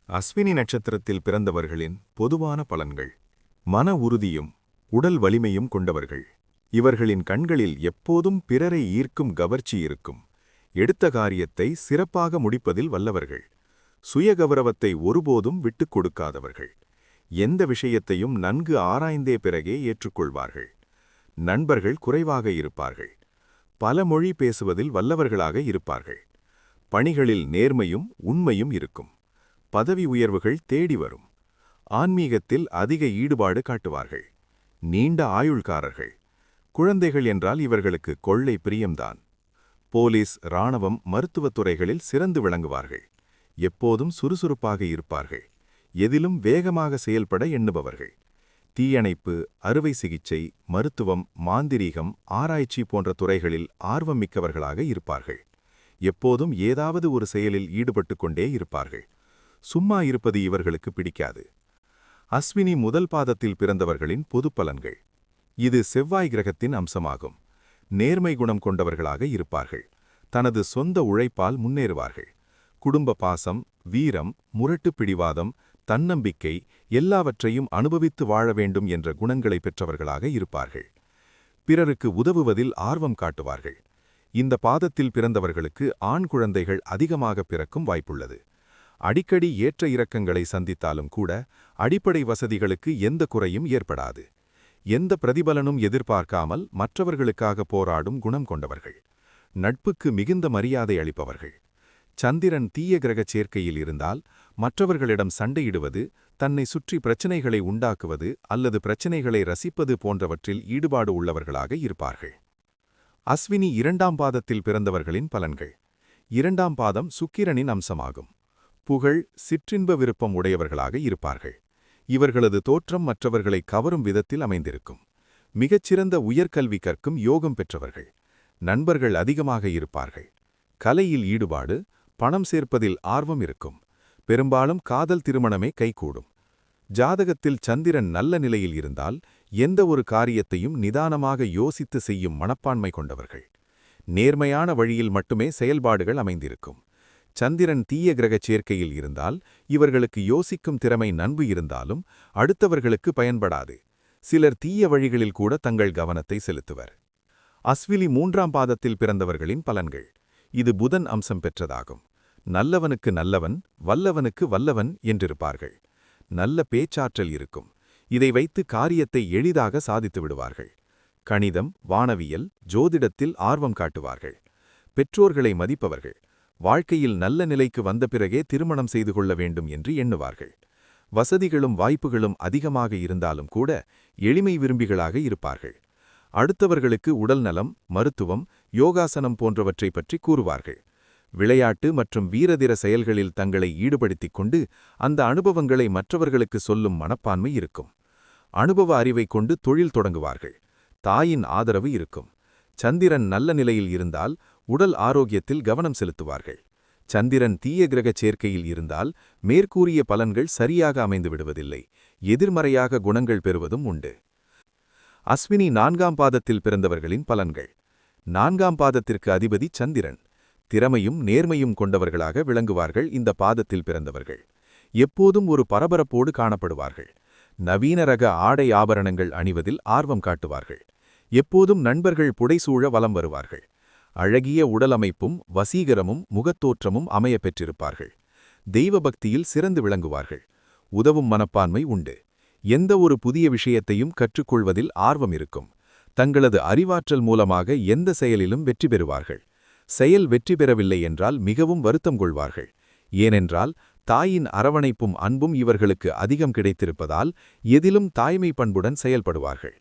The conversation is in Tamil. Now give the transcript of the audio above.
அஸ்வினி நட்சத்திரத்தில் பிறந்தவர்களின் பொதுவான பலன்கள். மன உறுதியும் உடல் வலிமையும் கொண்டவர்கள். இவர்களின் கண்களில் எப்போதும் பிறரை ஈர்க்கும் கவர்ச்சி இருக்கும். எடுத்த காரியத்தை சிறப்பாக முடிப்பதில் வல்லவர்கள். சுயகௌரவத்தை ஒருபோதும் விட்டுக் கொடுக்காதவர்கள். எந்த விஷயத்தையும் நன்கு ஆராய்ந்தே பிறகே ஏற்றுக்கொள்வார்கள். நண்பர்கள் குறைவாக இருப்பார்கள். பல மொழி பேசுவதில் வல்லவர்களாக இருப்பார்கள். பணிகளில் நேர்மையும் உண்மையும் இருக்கும். பதவி உயர்வுகள் தேடி வரும். ஆன்மீகத்தில் அதிக ஈடுபாடு காட்டுவார்கள். நீண்ட ஆயுள்காரர்கள். குழந்தைகள் என்றால் இவர்களுக்கு கொள்ளை பிரியம்தான். போலீஸ், இராணுவம், மருத்துவத் துறைகளில் சிறந்து விளங்குவார்கள். எப்போதும் சுறுசுறுப்பாக இருப்பார்கள். எதிலும் வேகமாக செயல்பட எண்ணுபவர்கள். தீயணைப்பு, அறுவை சிகிச்சை, மருத்துவம், மாந்திரீகம், ஆராய்ச்சி போன்ற துறைகளில் ஆர்வம் மிக்கவர்களாக இருப்பார்கள். எப்போதும் ஏதாவது ஒரு செயலில் ஈடுபட்டு கொண்டே இருப்பார்கள். சும்மா இருப்பது இவர்களுக்கு பிடிக்காது. அஸ்வினி முதல் பாதத்தில் பிறந்தவர்களின் பொது பலன்கள். இது செவ்வாய் கிரகத்தின் அம்சமாகும். நேர்மை குணம் கொண்டவர்களாக இருப்பார்கள். தனது சொந்த உழைப்பால் முன்னேறுவார்கள். குடும்ப பாசம், வீரம், முரட்டு பிடிவாதம், தன்னம்பிக்கை எல்லாவற்றையும் அனுபவித்து வாழ வேண்டும் என்ற குணங்களை பெற்றவர்களாக இருப்பார்கள். பிறருக்கு உதவுவதில் ஆர்வம் காட்டுவார்கள். இந்த பாதத்தில் பிறந்தவர்களுக்கு ஆண் குழந்தைகள் அதிகமாக பிறக்கும் வாய்ப்புள்ளது. அடிக்கடி ஏற்ற இறக்கங்களை சந்தித்தாலும் கூட அடிப்படை வசதிகளுக்கு எந்த குறையும் ஏற்படாது. எந்த பிரதிபலனும் எதிர்பார்க்காமல் மற்றவர்களுக்காக போராடும் குணம் கொண்டவர்கள். நட்புக்கு மிகுந்த மரியாதை அளிப்பவர்கள். சந்திரன் தீய கிரகச் சேர்க்கையில் இருந்தால் மற்றவர்களிடம் சண்டையிடுவது, தன்னை சுற்றி பிரச்சினைகளை உண்டாக்குவது அல்லது பிரச்சினைகளை ரசிப்பது போன்றவற்றில் ஈடுபாடு உள்ளவர்களாக இருப்பார்கள். அஸ்வினி இரண்டாம் பாதத்தில் பிறந்தவர்களின் பலன்கள். இரண்டாம் பாதம் சுக்கிரனின் அம்சமாகும். புகழ், சிற்றின்ப விருப்பம் உடையவர்களாக இருப்பார்கள். இவர்களது தோற்றம் மற்றவர்களை கவரும் விதத்தில் அமைந்திருக்கும். மிகச்சிறந்த உயர்கல்வி கற்கும் யோகம் பெற்றவர்கள். நண்பர்கள் அதிகமாக இருப்பார்கள். கலையில் ஈடுபாடு, பணம் சேர்ப்பதில் ஆர்வம் இருக்கும். பெரும்பாலும் காதல் திருமணமே கைகூடும். ஜாதகத்தில் சந்திரன் நல்ல நிலையில் இருந்தால் எந்த ஒரு காரியத்தையும் நிதானமாக யோசித்து செய்யும் மனப்பான்மை கொண்டவர்கள். நேர்மையான வழியில் மட்டுமே செயல்பாடுகள் அமைந்திருக்கும். சந்திரன் தீய கிரகச் சேர்க்கையில் இருந்தால் இவர்களுக்கு யோசிக்கும் திறமை நன்கு இருந்தாலும் அடுத்தவர்களுக்கு பயன்படாது. சிலர் தீய வழிகளில் கூட தங்கள் கவனத்தை செலுத்துவர். அஸ்வினி மூன்றாம் பாதத்தில் பிறந்தவர்களின் பலன்கள். இது புதன் அம்சம் பெற்றதாகும். நல்லவனுக்கு நல்லவன், வல்லவனுக்கு வல்லவன் என்றிருப்பார்கள். நல்ல பேச்சாற்றல் இருக்கும். இதை வைத்து காரியத்தை எளிதாக சாதித்து விடுவார்கள். கணிதம், வானவியல், ஜோதிடத்தில் ஆர்வம் காட்டுவார்கள். பெற்றோர்களை மதிப்பவர்கள். வாழ்க்கையில் நல்ல நிலைக்கு வந்த பிறகே திருமணம் செய்து கொள்ள வேண்டும் என்று எண்ணுவார்கள். வசதிகளும் வாய்ப்புகளும் அதிகமாக இருந்தாலும் கூட எளிமை விரும்பிகளாக இருப்பார்கள். அடுத்தவர்களுக்கு உடல்நலம், மருத்துவம், யோகாசனம் போன்றவற்றை பற்றி கூறுவார்கள். விளையாட்டு மற்றும் வீரதீர செயல்களில் தங்களை ஈடுபடுத்திக் கொண்டு அந்த அனுபவங்களை மற்றவர்களுக்கு சொல்லும் மனப்பான்மை இருக்கும். அனுபவ அறிவை கொண்டு தொழில் தொடங்குவார்கள். தாயின் ஆதரவு இருக்கும். சந்திரன் நல்ல நிலையில் இருந்தால் உடல் ஆரோக்கியத்தில் கவனம் செலுத்துவார்கள். சந்திரன் தீய கிரகச் சேர்க்கையில் இருந்தால் மேற்கூறிய பலன்கள் சரியாக அமைந்து விடுவதில்லை. எதிர்மறையாக குணங்கள் பெறுவதும் உண்டு. அஸ்வினி நான்காம் பாதத்தில் பிறந்தவர்களின் பலன்கள். நான்காம் பாதத்திற்கு அதிபதி சந்திரன். திறமையும் நேர்மையும் கொண்டவர்களாக விளங்குவார்கள். இந்த பாதத்தில் பிறந்தவர்கள் எப்போதும் ஒரு பரபரப்போடு காணப்படுவார்கள். நவீன ரக ஆடை ஆபரணங்கள் அணிவதில் ஆர்வம் காட்டுவார்கள். எப்போதும் நண்பர்கள் புடைசூழ வலம் வருவார்கள். அழகிய உடலமைப்பும் வசீகரமும் முகத்தோற்றமும் அமைய பெற்றிருப்பார்கள். தெய்வ பக்தியில் சிறந்து விளங்குவார்கள். உதவும் மனப்பான்மை உண்டு. எந்த ஒரு புதிய விஷயத்தையும் கற்றுக்கொள்வதில் ஆர்வம் இருக்கும். தங்களது அறிவாற்றல் மூலமாக எந்த செயலிலும் வெற்றி பெறுவார்கள். செயல் வெற்றி பெறவில்லை என்றால் மிகவும் வருத்தம் கொள்வார்கள். ஏனென்றால் தாயின் அரவணைப்பும் அன்பும் இவர்களுக்கு அதிகம் கிடைத்திருப்பதால் எதிலும் தாய்மை பண்புடன் செயல்படுவார்கள்.